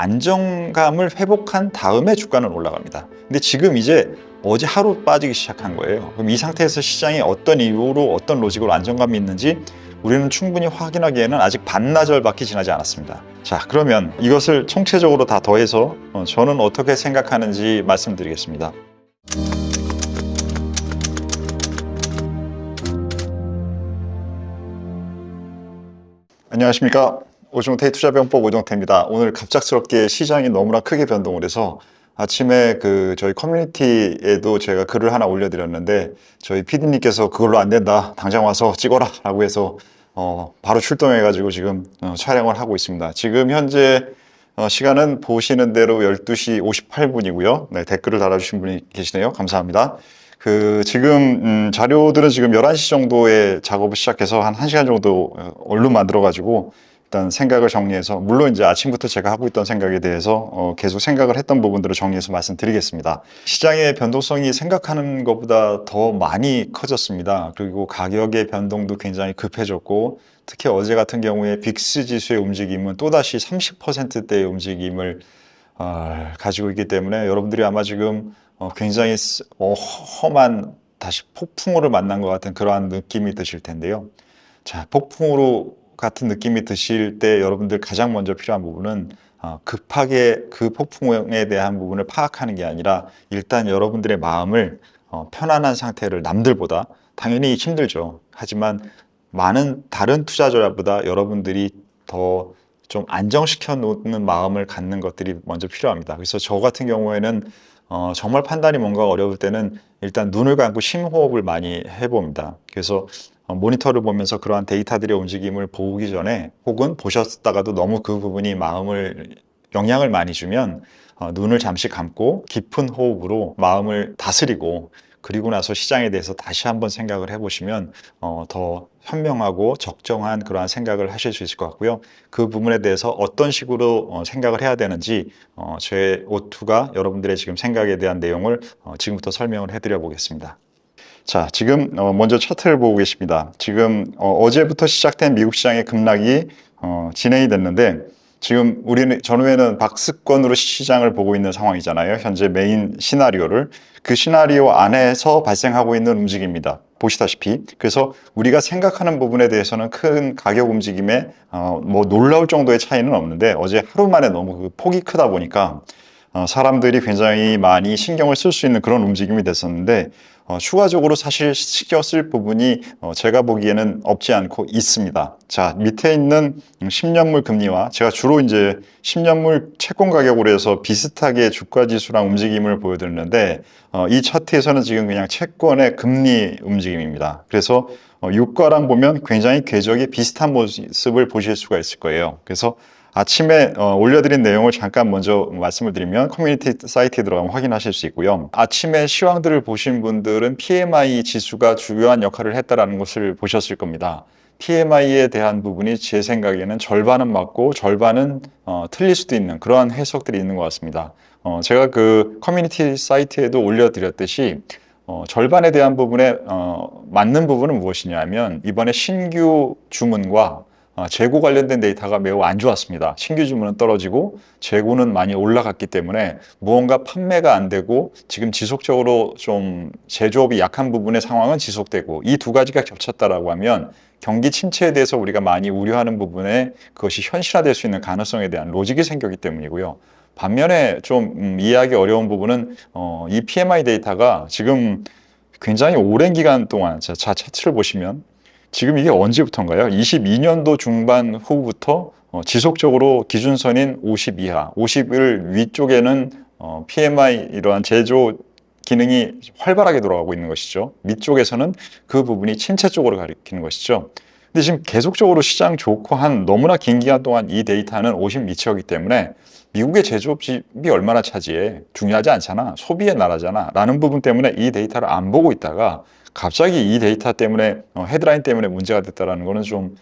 안정감을 회복한 다음에 주가는 올라갑니다. 근데 지금 이제 어제 하루 빠지기 시작한 거예요. 그럼 이 상태에서 시장이 어떤 이유로 어떤 로직으로 안정감이 있는지 우리는 충분히 확인하기에는 아직 반나절밖에 지나지 않았습니다. 자, 그러면 이것을 총체적으로 다 더해서 저는 어떻게 생각하는지 말씀드리겠습니다. 안녕하십니까. 오종태의 투자병법 오종태입니다. 오늘 갑작스럽게 시장이 너무나 크게 변동을 해서 아침에 저희 커뮤니티에도 제가 글을 하나 올려드렸는데 저희 PD님께서 그걸로 안 된다, 당장 와서 찍어라 라고 해서 바로 출동해가지고 지금 촬영을 하고 있습니다. 지금 현재 시간은 보시는 대로 12시 58분이고요. 네, 댓글을 달아주신 분이 계시네요. 감사합니다. 지금 자료들은 지금 11시 정도에 작업을 시작해서 한 1시간 정도 얼른 만들어가지고 일단 생각을 정리해서, 물론 이제 아침부터 제가 하고 있던 생각에 대해서 계속 생각을 했던 부분들을 정리해서 말씀드리겠습니다. 시장의 변동성이 생각하는 것보다 더 많이 커졌습니다. 그리고 가격의 변동도 굉장히 급해졌고, 특히 어제 같은 경우에 빅스 지수의 움직임은 또다시 30%대의 움직임을 가지고 있기 때문에 여러분들이 아마 지금 굉장히 험한 다시 폭풍우를 만난 것 같은 그러한 느낌이 드실 텐데요. 자, 폭풍우로 같은 느낌이 드실 때 여러분들 가장 먼저 필요한 부분은 급하게 그 폭풍에 대한 부분을 파악하는 게 아니라 일단 여러분들의 마음을 편안한 상태를, 남들보다 당연히 힘들죠. 하지만 많은 다른 투자자보다 여러분들이 더 좀 안정시켜 놓는 마음을 갖는 것들이 먼저 필요합니다. 그래서 저 같은 경우에는 정말 판단이 뭔가 어려울 때는 일단 눈을 감고 심호흡을 많이 해봅니다. 그래서 모니터를 보면서 그러한 데이터들의 움직임을 보기 전에, 혹은 보셨다가도 너무 그 부분이 영향을 많이 주면 눈을 잠시 감고 깊은 호흡으로 마음을 다스리고, 그리고 나서 시장에 대해서 다시 한번 생각을 해보시면 더 현명하고 적정한 그러한 생각을 하실 수 있을 것 같고요. 그 부분에 대해서 어떤 식으로 생각을 해야 되는지 제 O2가 여러분들의 지금 생각에 대한 내용을 지금부터 설명을 해드려 보겠습니다. 자, 지금 먼저 차트를 보고 계십니다. 지금 어제부터 시작된 미국 시장의 급락이 진행이 됐는데, 지금 우리는 전후에는 박스권으로 시장을 보고 있는 상황이잖아요. 현재 메인 시나리오를. 그 시나리오 안에서 발생하고 있는 움직임입니다. 보시다시피. 그래서 우리가 생각하는 부분에 대해서는 큰 가격 움직임에 뭐 놀라울 정도의 차이는 없는데, 어제 하루 만에 너무 그 폭이 크다 보니까 사람들이 굉장히 많이 신경을 쓸 수 있는 그런 움직임이 됐었는데, 추가적으로 사실 신경 쓸 부분이 제가 보기에는 없지 않고 있습니다. 자, 밑에 있는 10년물 금리와, 제가 주로 이제 10년물 채권 가격으로 해서 비슷하게 주가 지수랑 움직임을 보여드리는데, 이 차트에서는 지금 그냥 채권의 금리 움직임입니다. 그래서 유가랑 보면 굉장히 궤적이 비슷한 모습을 보실 수가 있을 거예요. 그래서 아침에 올려드린 내용을 잠깐 먼저 말씀을 드리면, 커뮤니티 사이트에 들어가면 확인하실 수 있고요. 아침에 시황들을 보신 분들은 PMI 지수가 중요한 역할을 했다는 것을 보셨을 겁니다. PMI에 대한 부분이 제 생각에는 절반은 맞고 절반은 틀릴 수도 있는 그러한 해석들이 있는 것 같습니다. 제가 그 커뮤니티 사이트에도 올려드렸듯이 절반에 대한 부분에 맞는 부분은 무엇이냐면, 이번에 신규 주문과 재고 관련된 데이터가 매우 안 좋았습니다. 신규 주문은 떨어지고 재고는 많이 올라갔기 때문에 무언가 판매가 안 되고, 지금 지속적으로 좀 제조업이 약한 부분의 상황은 지속되고, 이 두 가지가 겹쳤다라고 하면 경기 침체에 대해서 우리가 많이 우려하는 부분에 그것이 현실화될 수 있는 가능성에 대한 로직이 생겼기 때문이고요. 반면에 좀 이해하기 어려운 부분은 이 PMI 데이터가 지금 굉장히 오랜 기간 동안, 차트를 보시면 지금 이게 언제부터인가요? 22년도 중반 후부터 지속적으로 기준선인 50 이하, 50을 위쪽에는 PMI 이러한 제조 기능이 활발하게 돌아가고 있는 것이죠. 밑쪽에서는 그 부분이 침체 쪽으로 가리키는 것이죠. 근데 지금 계속적으로 시장 좋고 한 너무나 긴 기간 동안 이 데이터는 50 미치었기 때문에 미국의 제조업이 얼마나 차지해? 중요하지 않잖아. 소비의 나라잖아. 라는 부분 때문에 이 데이터를 안 보고 있다가 갑자기 이 데이터 때문에 헤드라인 때문에 문제가 됐다는 거는 좀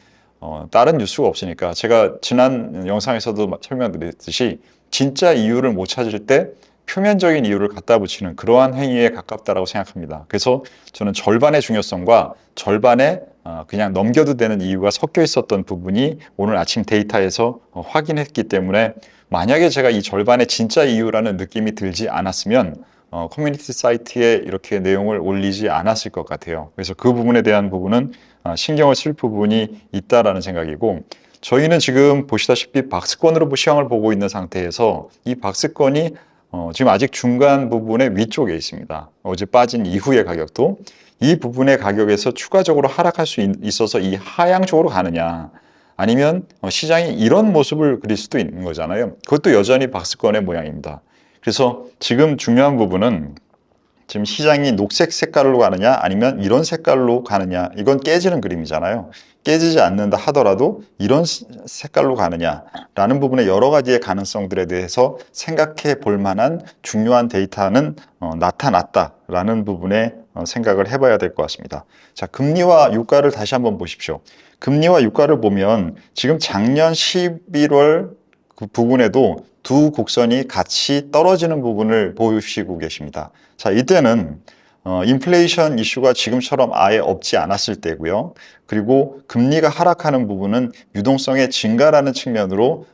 다른 뉴스가 없으니까, 제가 지난 영상에서도 설명드렸듯이 진짜 이유를 못 찾을 때 표면적인 이유를 갖다 붙이는 그러한 행위에 가깝다라고 생각합니다. 그래서 저는 절반의 중요성과 절반의 그냥 넘겨도 되는 이유가 섞여 있었던 부분이 오늘 아침 데이터에서 확인했기 때문에 만약에 제가 이 절반의 진짜 이유라는 느낌이 들지 않았으면 커뮤니티 사이트에 이렇게 내용을 올리지 않았을 것 같아요. 그래서 그 부분에 대한 부분은 신경을 쓸 부분이 있다라는 생각이고, 저희는 지금 보시다시피 박스권으로 시황을 보고 있는 상태에서 이 박스권이 지금 아직 중간 부분의 위쪽에 있습니다. 어제 빠진 이후의 가격도 이 부분의 가격에서 추가적으로 하락할 수 있어서 이 하향 쪽으로 가느냐, 아니면 시장이 이런 모습을 그릴 수도 있는 거잖아요. 그것도 여전히 박스권의 모양입니다. 그래서 지금 중요한 부분은 지금 시장이 녹색 색깔로 가느냐 아니면 이런 색깔로 가느냐, 이건 깨지는 그림이잖아요. 깨지지 않는다 하더라도 이런 색깔로 가느냐라는 부분의 여러 가지의 가능성들에 대해서 생각해 볼 만한 중요한 데이터는 나타났다라는 부분에 생각을 해봐야 될 것 같습니다. 자, 금리와 유가를 다시 한번 보십시오. 금리와 유가를 보면 지금 작년 11월 그 부분에도 두 곡선이 같이 떨어지는 부분을 보시고 계십니다. 자, 이때는 인플레이션 이슈가 지금처럼 아예 없지 않았을 때고요. 그리고 금리가 하락하는 부분은 유동성의 증가라는 측면으로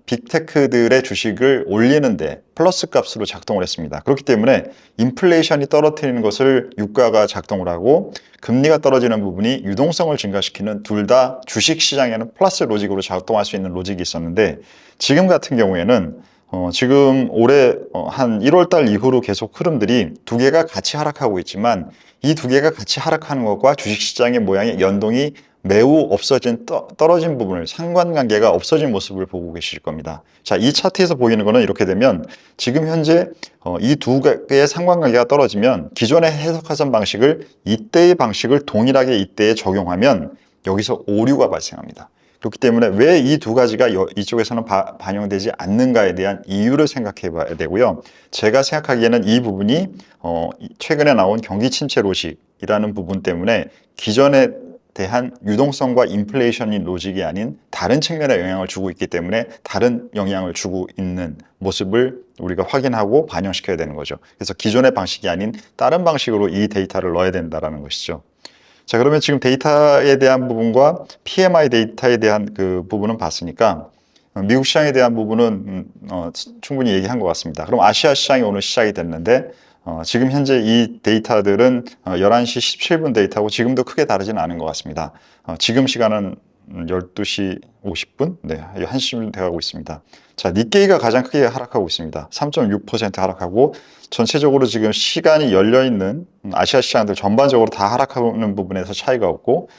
빅테크들의 주식을 올리는데 플러스 값으로 작동을 했습니다. 그렇기 때문에 인플레이션이 떨어뜨리는 것을 유가가 작동을 하고, 금리가 떨어지는 부분이 유동성을 증가시키는, 둘 다 주식 시장에는 플러스 로직으로 작동할 수 있는 로직이 있었는데, 지금 같은 경우에는 지금 올해 한 1월 달 이후로 계속 흐름들이 두 개가 같이 하락하고 있지만, 이 두 개가 같이 하락하는 것과 주식시장의 모양의 연동이 매우 떨어진 부분을, 상관관계가 없어진 모습을 보고 계실 겁니다. 자, 이 차트에서 보이는 거는 이렇게 되면 지금 현재 이 두 개의 상관관계가 떨어지면 기존의 해석하선 방식을 이때의 방식을 동일하게 이때에 적용하면 여기서 오류가 발생합니다. 그렇기 때문에 왜 이 두 가지가 이쪽에서는 반영되지 않는가에 대한 이유를 생각해 봐야 되고요. 제가 생각하기에는 이 부분이 최근에 나온 경기 침체 로직이라는 부분 때문에 기존에 대한 유동성과 인플레이션인 로직이 아닌 다른 측면에 영향을 주고 있기 때문에 다른 영향을 주고 있는 모습을 우리가 확인하고 반영시켜야 되는 거죠. 그래서 기존의 방식이 아닌 다른 방식으로 이 데이터를 넣어야 된다는 것이죠. 자, 그러면 지금 데이터에 대한 부분과 PMI 데이터에 대한 그 부분은 봤으니까 미국 시장에 대한 부분은 충분히 얘기한 것 같습니다. 그럼 아시아 시장이 오늘 시작이 됐는데 지금 현재 이 데이터들은 11시 17분 데이터고 지금도 크게 다르지는 않은 것 같습니다. 지금 시간은 12시 50분? 네, 1시쯤 돼가고 있습니다. 자, 니케이가 가장 크게 하락하고 있습니다. 3.6% 하락하고, 전체적으로 지금 시간이 열려있는 아시아 시장들 전반적으로 다 하락하는 부분에서 차이가 없고,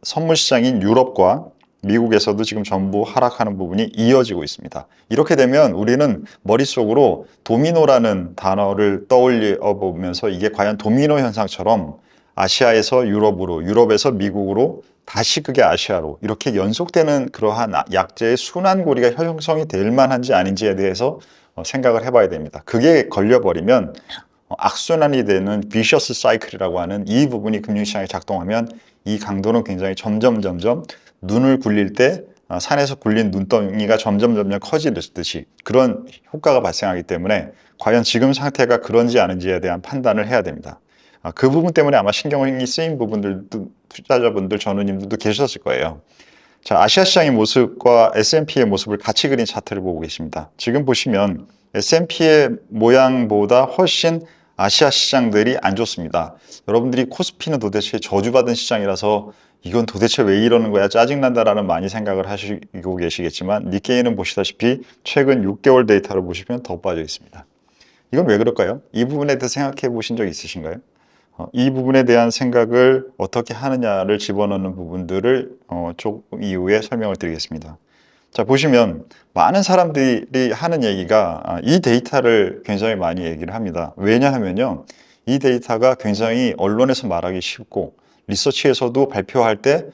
선물 시장인 유럽과 미국에서도 지금 전부 하락하는 부분이 이어지고 있습니다. 이렇게 되면 우리는 머릿속으로 도미노라는 단어를 떠올려 보면서 이게 과연 도미노 현상처럼 아시아에서 유럽으로, 유럽에서 미국으로, 다시 그게 아시아로 이렇게 연속되는 그러한 약재의 순환고리가 형성이 될 만한지 아닌지에 대해서 생각을 해봐야 됩니다. 그게 걸려버리면 악순환이 되는 비셔스 사이클이라고 하는 이 부분이 금융시장에 작동하면 이 강도는 굉장히 점점 눈을 굴릴 때 산에서 굴린 눈덩이가 점점 커지듯이 그런 효과가 발생하기 때문에 과연 지금 상태가 그런지 아닌지에 대한 판단을 해야 됩니다. 그 부분 때문에 아마 신경이 쓰인 부분들도 투자자분들, 전우님들도 계셨을 거예요. 자, 아시아 시장의 모습과 S&P의 모습을 같이 그린 차트를 보고 계십니다. 지금 보시면 S&P의 모양보다 훨씬 아시아 시장들이 안 좋습니다. 여러분들이 코스피는 도대체 저주받은 시장이라서 이건 도대체 왜 이러는 거야, 짜증난다라는 많이 생각을 하시고 계시겠지만, 니케이는 보시다시피 최근 6개월 데이터를 보시면 더 빠져 있습니다. 이건 왜 그럴까요? 이 부분에 대해서 생각해 보신 적 있으신가요? 이 부분에 대한 생각을 어떻게 하느냐를 집어넣는 부분들을 조금 이후에 설명을 드리겠습니다. 자, 보시면 많은 사람들이 하는 얘기가 이 데이터를 굉장히 많이 얘기를 합니다. 왜냐하면요, 이 데이터가 굉장히 언론에서 말하기 쉽고 리서치에서도 발표할 때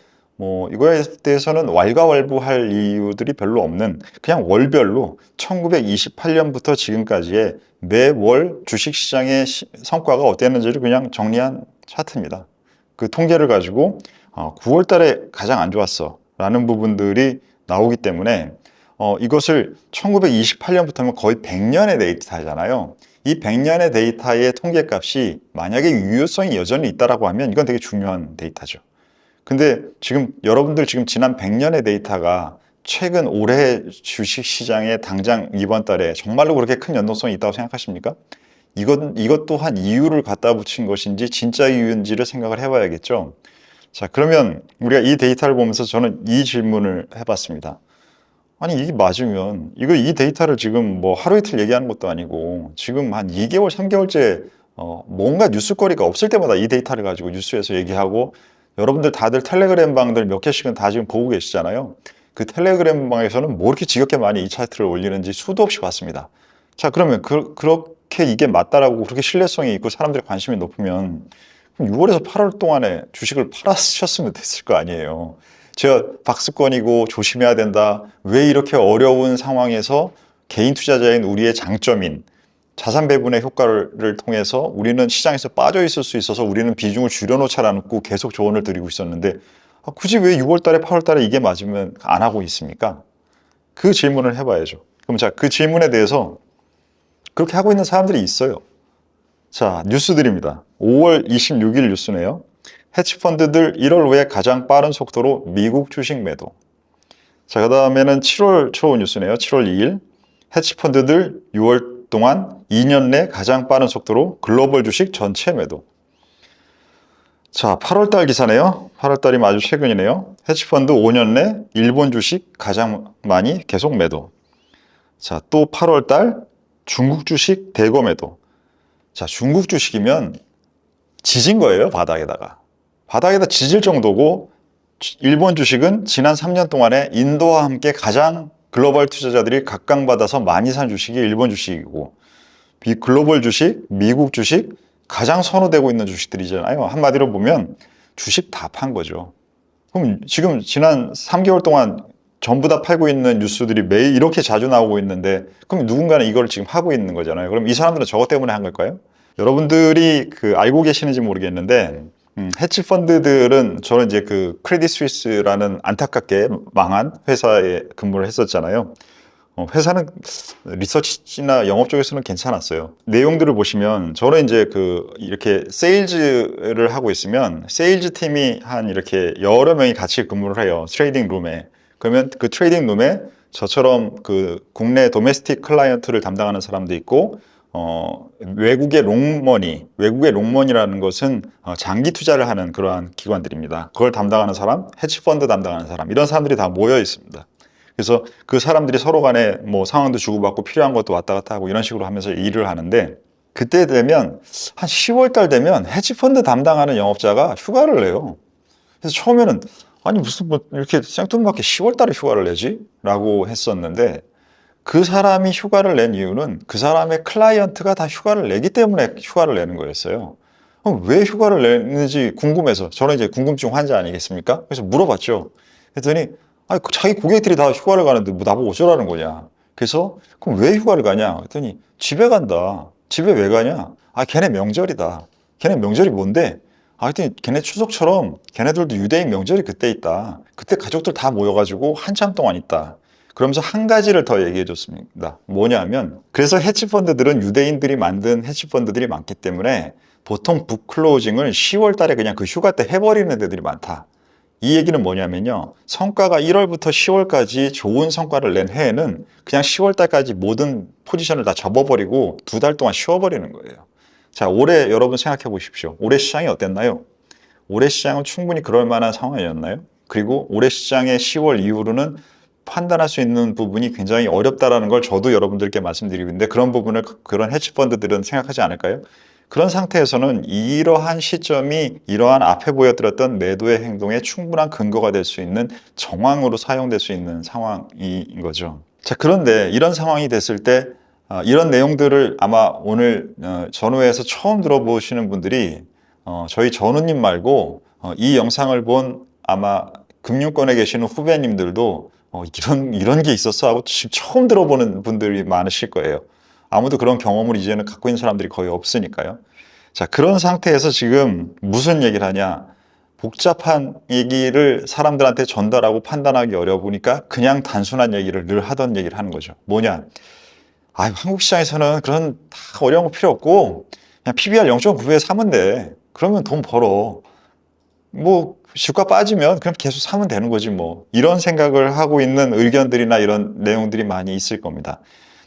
이거에 대해서는 왈가왈부할 이유들이 별로 없는, 그냥 월별로 1928년부터 지금까지의 매월 주식시장의 성과가 어땠는지를 그냥 정리한 차트입니다. 그 통계를 가지고 9월 달에 가장 안 좋았어 라는 부분들이 나오기 때문에 이것을 1928년부터면 거의 100년의 데이터잖아요. 이 100년의 데이터의 통계값이 만약에 유효성이 여전히 있다라고 하면 이건 되게 중요한 데이터죠. 근데 지금 여러분들 지금 지난 100년의 데이터가 최근 올해 주식시장에 당장 이번 달에 정말로 그렇게 큰 연동성이 있다고 생각하십니까? 이것 또한 이유를 갖다 붙인 것인지 진짜 이유인지를 생각을 해봐야겠죠. 자, 그러면 우리가 이 데이터를 보면서 저는 이 질문을 해봤습니다. 아니, 이게 맞으면 이 데이터를 지금 뭐 하루 이틀 얘기하는 것도 아니고 지금 한 2개월, 3개월째 뭔가 뉴스거리가 없을 때마다 이 데이터를 가지고 뉴스에서 얘기하고 여러분들 다들 텔레그램 방들 몇 개씩은 다 지금 보고 계시잖아요. 그 텔레그램 방에서는 뭐 이렇게 지겹게 많이 이 차트를 올리는지 수도 없이 봤습니다. 자, 그러면 그렇게 이게 맞다라고 그렇게 신뢰성이 있고 사람들의 관심이 높으면 그럼 6월에서 8월 동안에 주식을 팔아셨으면 됐을 거 아니에요. 제가 박스권이고 조심해야 된다. 왜 이렇게 어려운 상황에서 개인 투자자인 우리의 장점인 자산 배분의 효과를 통해서 우리는 시장에서 빠져 있을 수 있어서 우리는 비중을 줄여놓자라는 고 계속 조언을 드리고 있었는데 굳이 왜 6월 달에 8월 달에 이게 맞으면 안 하고 있습니까? 그 질문을 해봐야죠. 그럼 자, 그 질문에 대해서 그렇게 하고 있는 사람들이 있어요. 자, 뉴스들입니다. 5월 26일 뉴스네요. 해치펀드들 1월 후에 가장 빠른 속도로 미국 주식 매도. 자, 그 다음에는 7월 초 뉴스네요. 7월 2일. 해치펀드들 6월 동안 2년 내 가장 빠른 속도로 글로벌 주식 전체 매도. 자, 8월달 기사네요. 8월달이 아주 최근이네요. 해치펀드 5년 내 일본 주식 가장 많이 계속 매도. 자, 또 8월달 중국 주식 대거 매도. 자, 중국 주식이면 지진 거예요, 바닥에다 지질 정도고, 일본 주식은 지난 3년 동안에 인도와 함께 가장 글로벌 투자자들이 각광받아서 많이 산 주식이 일본 주식이고, 글로벌 주식, 미국 주식, 가장 선호되고 있는 주식들이잖아요. 한마디로 보면 주식 다 판 거죠. 그럼 지금 지난 3개월 동안 전부 다 팔고 있는 뉴스들이 매일 이렇게 자주 나오고 있는데 그럼 누군가는 이걸 지금 하고 있는 거잖아요. 그럼 이 사람들은 저것 때문에 한 걸까요? 여러분들이 알고 계시는지 모르겠는데 해치펀드들은 저는 이제 크레딧 스위스라는 안타깝게 망한 회사에 근무를 했었잖아요. 회사는 리서치나 영업 쪽에서는 괜찮았어요. 내용들을 보시면 저는 이제 이렇게 세일즈를 하고 있으면 세일즈 팀이 한 이렇게 여러 명이 같이 근무를 해요. 트레이딩 룸에. 그러면 그 트레이딩 룸에 저처럼 국내 도메스틱 클라이언트를 담당하는 사람도 있고 외국의 롱머니라는 것은 장기 투자를 하는 그러한 기관들입니다. 그걸 담당하는 사람, 해치펀드 담당하는 사람, 이런 사람들이 다 모여 있습니다. 그래서 그 사람들이 서로 간에 뭐 상황도 주고받고 필요한 것도 왔다 갔다 하고 이런 식으로 하면서 일을 하는데 그때 되면 한 10월 달 되면 해치펀드 담당하는 영업자가 휴가를 내요. 그래서 처음에는 아니 무슨 뭐 이렇게 생뚱맞게 10월 달에 휴가를 내지? 라고 했었는데 그 사람이 휴가를 낸 이유는 그 사람의 클라이언트가 다 휴가를 내기 때문에 휴가를 내는 거였어요. 그럼 왜 휴가를 내는지 궁금해서 저는 이제 궁금증 환자 아니겠습니까? 그래서 물어봤죠. 그랬더니 자기 고객들이 다 휴가를 가는데 뭐 나보고 어쩌라는 거냐. 그래서 그럼 왜 휴가를 가냐? 그랬더니 집에 간다. 집에 왜 가냐? 걔네 명절이다. 걔네 명절이 뭔데? 하여튼 걔네 추석처럼 걔네들도 유대인 명절이 그때 있다. 그때 가족들 다 모여가지고 한참 동안 있다. 그러면서 한 가지를 더 얘기해 줬습니다. 뭐냐면 그래서 해치펀드들은 유대인들이 만든 해치펀드들이 많기 때문에 보통 북클로징을 10월 달에 그냥 그 휴가 때 해버리는 데들이 많다. 이 얘기는 뭐냐면요. 성과가 1월부터 10월까지 좋은 성과를 낸 해에는 그냥 10월 달까지 모든 포지션을 다 접어버리고 2달 동안 쉬어버리는 거예요. 자, 올해 여러분 생각해 보십시오. 올해 시장이 어땠나요? 올해 시장은 충분히 그럴 만한 상황이었나요? 그리고 올해 시장의 10월 이후로는 판단할 수 있는 부분이 굉장히 어렵다라는 걸 저도 여러분들께 말씀드리고 있는데 그런 부분을 그런 해치펀드들은 생각하지 않을까요? 그런 상태에서는 이러한 시점이 이러한 앞에 보여드렸던 매도의 행동에 충분한 근거가 될 수 있는 정황으로 사용될 수 있는 상황인 거죠. 자, 그런데 이런 상황이 됐을 때 이런 내용들을 아마 오늘 전후에서 처음 들어보시는 분들이 저희 전우님 말고 이 영상을 본 아마 금융권에 계시는 후배님들도 이런 게 있었어 하고 지금 처음 들어보는 분들이 많으실 거예요. 아무도 그런 경험을 이제는 갖고 있는 사람들이 거의 없으니까요. 자, 그런 상태에서 지금 무슨 얘기를 하냐. 복잡한 얘기를 사람들한테 전달하고 판단하기 어려우니까 그냥 단순한 얘기를 늘 하던 얘기를 하는 거죠. 뭐냐? 한국 시장에서는 그런 다 어려운 거 필요 없고 그냥 PBR 0.9배 사면 돼. 그러면 돈 벌어. 뭐 주가 빠지면 그냥 계속 사면 되는 거지 뭐. 이런 생각을 하고 있는 의견들이나 이런 내용들이 많이 있을 겁니다.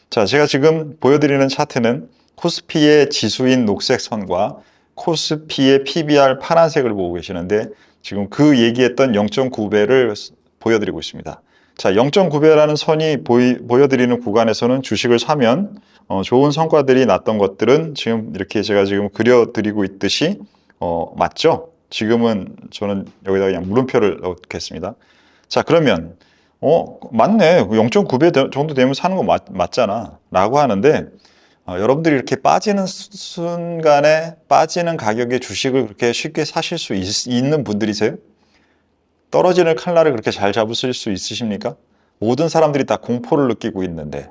자, 제가 지금 보여드리는 차트는 코스피의 지수인 녹색 선과 코스피의 PBR 파란색을 보고 계시는데 지금 그 얘기했던 0.9배를 보여드리고 있습니다. 자, 0.9배라는 선이 보여드리는 구간에서는 주식을 사면 좋은 성과들이 났던 것들은 지금 이렇게 제가 지금 그려드리고 있듯이 맞죠? 지금은 저는 여기다 그냥 물음표를 넣겠습니다. 자, 그러면 맞네. 0.9배 정도 되면 사는 거 맞잖아. 라고 하는데 여러분들이 이렇게 빠지는 순간에 빠지는 가격의 주식을 그렇게 쉽게 사실 수 있는 분들이세요? 떨어지는 칼날을 그렇게 잘 잡으실 수 있으십니까? 모든 사람들이 다 공포를 느끼고 있는데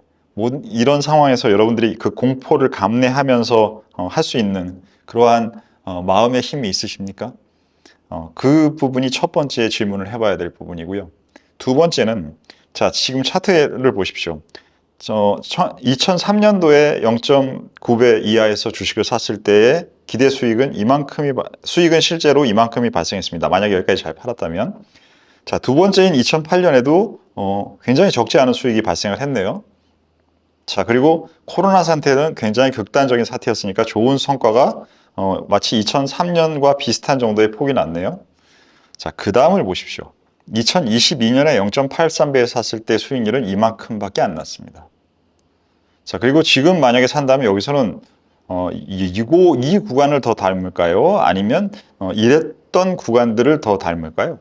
이런 상황에서 여러분들이 그 공포를 감내하면서 할 수 있는 그러한 마음의 힘이 있으십니까? 그 부분이 첫 번째 질문을 해봐야 될 부분이고요. 두 번째는 자, 지금 차트를 보십시오. 2003년도에 0.9배 이하에서 주식을 샀을 때의 기대 수익은 수익은 실제로 이만큼이 발생했습니다. 만약에 여기까지 잘 팔았다면. 자, 두 번째인 2008년에도 굉장히 적지 않은 수익이 발생을 했네요. 자, 그리고 코로나 사태는 굉장히 극단적인 사태였으니까 좋은 성과가 마치 2003년과 비슷한 정도의 폭이 났네요. 자, 그 다음을 보십시오. 2022년에 0.83배에 샀을 때 수익률은 이만큼밖에 안 났습니다. 자, 그리고 지금 만약에 산다면 여기서는 이 구간을 더 닮을까요? 아니면 이랬던 구간들을 더 닮을까요?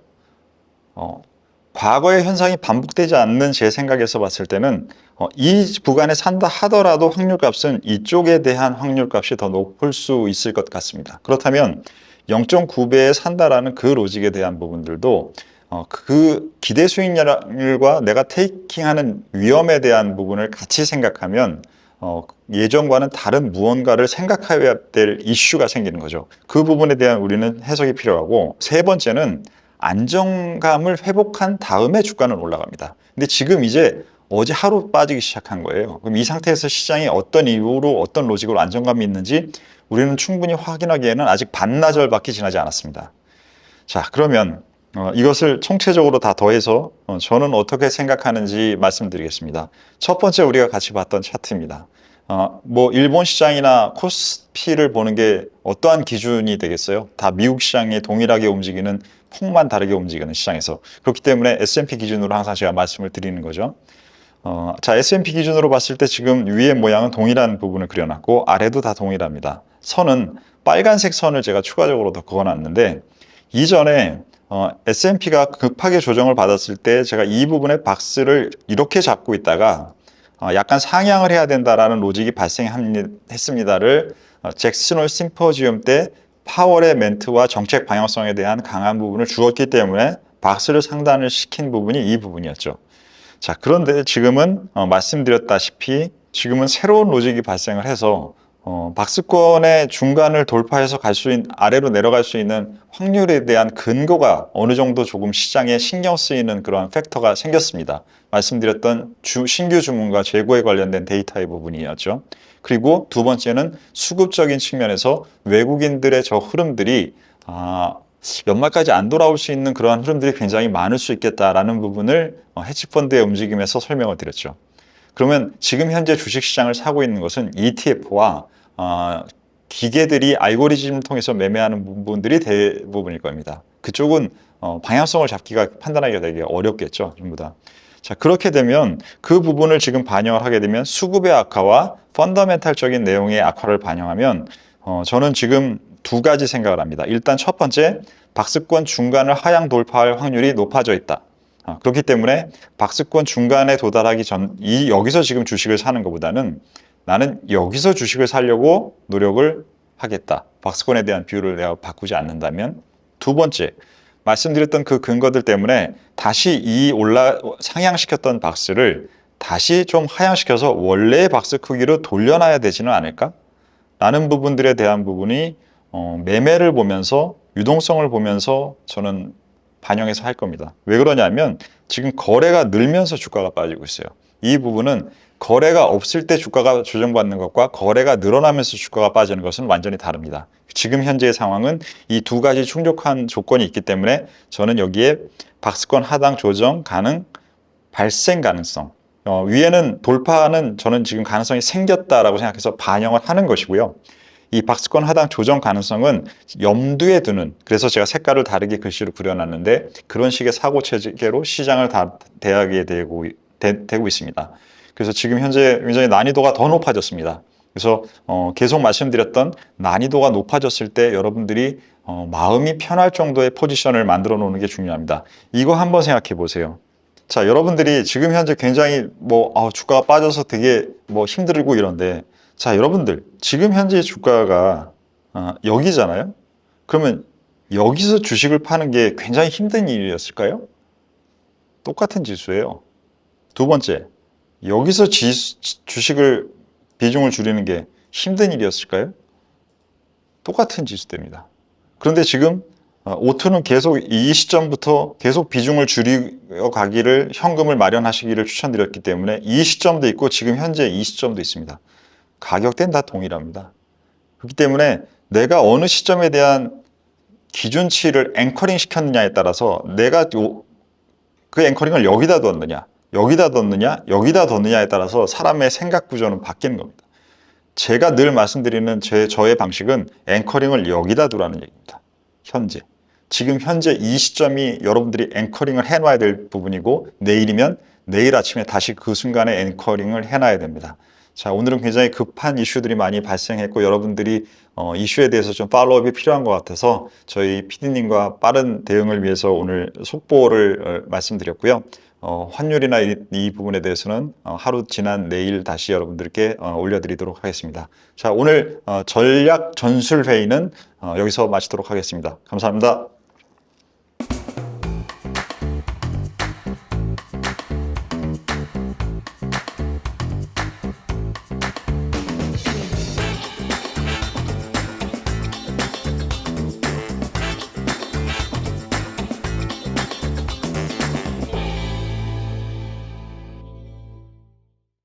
과거의 현상이 반복되지 않는 제 생각에서 봤을 때는 이 구간에 산다 하더라도 확률값은 이쪽에 대한 확률값이 더 높을 수 있을 것 같습니다. 그렇다면 0.9배에 산다라는 그 로직에 대한 부분들도 그 기대 수익률과 내가 테이킹하는 위험에 대한 부분을 같이 생각하면 예전과는 다른 무언가를 생각해야 될 이슈가 생기는 거죠. 그 부분에 대한 우리는 해석이 필요하고 세 번째는 안정감을 회복한 다음에 주가는 올라갑니다. 근데 지금 이제 어제 하루 빠지기 시작한 거예요. 그럼 이 상태에서 시장이 어떤 이유로 어떤 로직으로 안정감이 있는지 우리는 충분히 확인하기에는 아직 반나절밖에 지나지 않았습니다. 자, 그러면 이것을 총체적으로 다 더해서 저는 어떻게 생각하는지 말씀드리겠습니다. 첫 번째 우리가 같이 봤던 차트입니다. 일본 시장이나 코스피를 보는 게 어떠한 기준이 되겠어요? 다 미국 시장에 동일하게 움직이는 폭만 다르게 움직이는 시장에서 그렇기 때문에 S&P 기준으로 항상 제가 말씀을 드리는 거죠. 자, S&P 기준으로 봤을 때 지금 위의 모양은 동일한 부분을 그려놨고 아래도 다 동일합니다. 선은 빨간색 선을 제가 추가적으로 더 그어놨는데 이전에 S&P가 급하게 조정을 받았을 때 제가 이 부분에 박스를 이렇게 잡고 있다가 약간 상향을 해야 된다라는 로직이 발생했습니다를 잭슨홀 심포지움 때 파월의 멘트와 정책 방향성에 대한 강한 부분을 주었기 때문에 박스를 상단을 시킨 부분이 이 부분이었죠. 자, 그런데 지금은 말씀드렸다시피 지금은 새로운 로직이 발생을 해서 박스권의 중간을 돌파해서 아래로 내려갈 수 있는 확률에 대한 근거가 어느 정도 조금 시장에 신경 쓰이는 그러한 팩터가 생겼습니다. 말씀드렸던 신규 주문과 재고에 관련된 데이터의 부분이었죠. 그리고 두 번째는 수급적인 측면에서 외국인들의 저 흐름들이 연말까지 안 돌아올 수 있는 그러한 흐름들이 굉장히 많을 수 있겠다라는 부분을 헤지펀드의 움직임에서 설명을 드렸죠. 그러면 지금 현재 주식시장을 사고 있는 것은 ETF와 기계들이 알고리즘을 통해서 매매하는 부분들이 대부분일 겁니다. 그쪽은 방향성을 판단하기가 되게 어렵겠죠, 전부 다. 자, 그렇게 되면 그 부분을 지금 반영을 하게 되면 수급의 악화와 펀더멘탈적인 내용의 악화를 반영하면 저는 지금 두 가지 생각을 합니다. 일단 첫 번째, 박스권 중간을 하향 돌파할 확률이 높아져 있다. 그렇기 때문에 박스권 중간에 도달하기 여기서 지금 주식을 사는 것보다는 나는 여기서 주식을 사려고 노력을 하겠다. 박스권에 대한 비율을 내가 바꾸지 않는다면. 두 번째, 말씀드렸던 그 근거들 때문에 다시 상향시켰던 박스를 다시 좀 하향시켜서 원래의 박스 크기로 돌려놔야 되지는 않을까? 라는 부분들에 대한 부분이 매매를 보면서 유동성을 보면서 저는 반영해서 할 겁니다. 왜 그러냐면 지금 거래가 늘면서 주가가 빠지고 있어요. 이 부분은 거래가 없을 때 주가가 조정받는 것과 거래가 늘어나면서 주가가 빠지는 것은 완전히 다릅니다. 지금 현재의 상황은 이 두 가지 충족한 조건이 있기 때문에 저는 여기에 박스권 하단 조정 가능, 발생 가능성, 위에는 돌파는 저는 지금 가능성이 생겼다라고 생각해서 반영을 하는 것이고요. 이 박스권 하단 조정 가능성은 염두에 두는, 그래서 제가 색깔을 다르게 글씨로 그려놨는데 그런 식의 사고 체계로 시장을 다 대하게 되고 있습니다. 그래서 지금 현재 굉장히 난이도가 더 높아졌습니다. 그래서 계속 말씀드렸던 난이도가 높아졌을 때 여러분들이 마음이 편할 정도의 포지션을 만들어 놓는 게 중요합니다. 이거 한번 생각해 보세요. 자, 여러분들이 지금 현재 굉장히 주가가 빠져서 되게 힘들고 이런데, 자, 여러분들 지금 현재 주가가 여기잖아요. 그러면 여기서 주식을 파는 게 굉장히 힘든 일이었을까요? 똑같은 지수예요. 두 번째, 여기서 주식을 비중을 줄이는 게 힘든 일이었을까요? 똑같은 지수대입니다. 그런데 지금 오토는 계속 이 시점부터 계속 비중을 줄여 가기를, 현금을 마련하시기를 추천드렸기 때문에 이 시점도 있고 지금 현재 이 시점도 있습니다. 가격대는 다 동일합니다. 그렇기 때문에 내가 어느 시점에 대한 기준치를 앵커링 시켰느냐에 따라서 내가 그 앵커링을 여기다 뒀느냐, 여기다 뒀느냐, 여기다 뒀느냐에 따라서 사람의 생각 구조는 바뀌는 겁니다. 제가 늘 말씀드리는 저의 방식은 앵커링을 여기다 두라는 얘기입니다. 현재. 지금 현재 이 시점이 여러분들이 앵커링을 해놔야 될 부분이고, 내일이면 내일 아침에 다시 그 순간에 앵커링을 해놔야 됩니다. 자, 오늘은 굉장히 급한 이슈들이 많이 발생했고 여러분들이 이슈에 대해서 좀 팔로우업이 필요한 것 같아서 저희 PD님과 빠른 대응을 위해서 오늘 속보를 말씀드렸고요. 환율이나 이 부분에 대해서는 하루 지난 내일 다시 여러분들께 올려드리도록 하겠습니다. 자, 오늘 전략 전술 회의는 여기서 마치도록 하겠습니다. 감사합니다.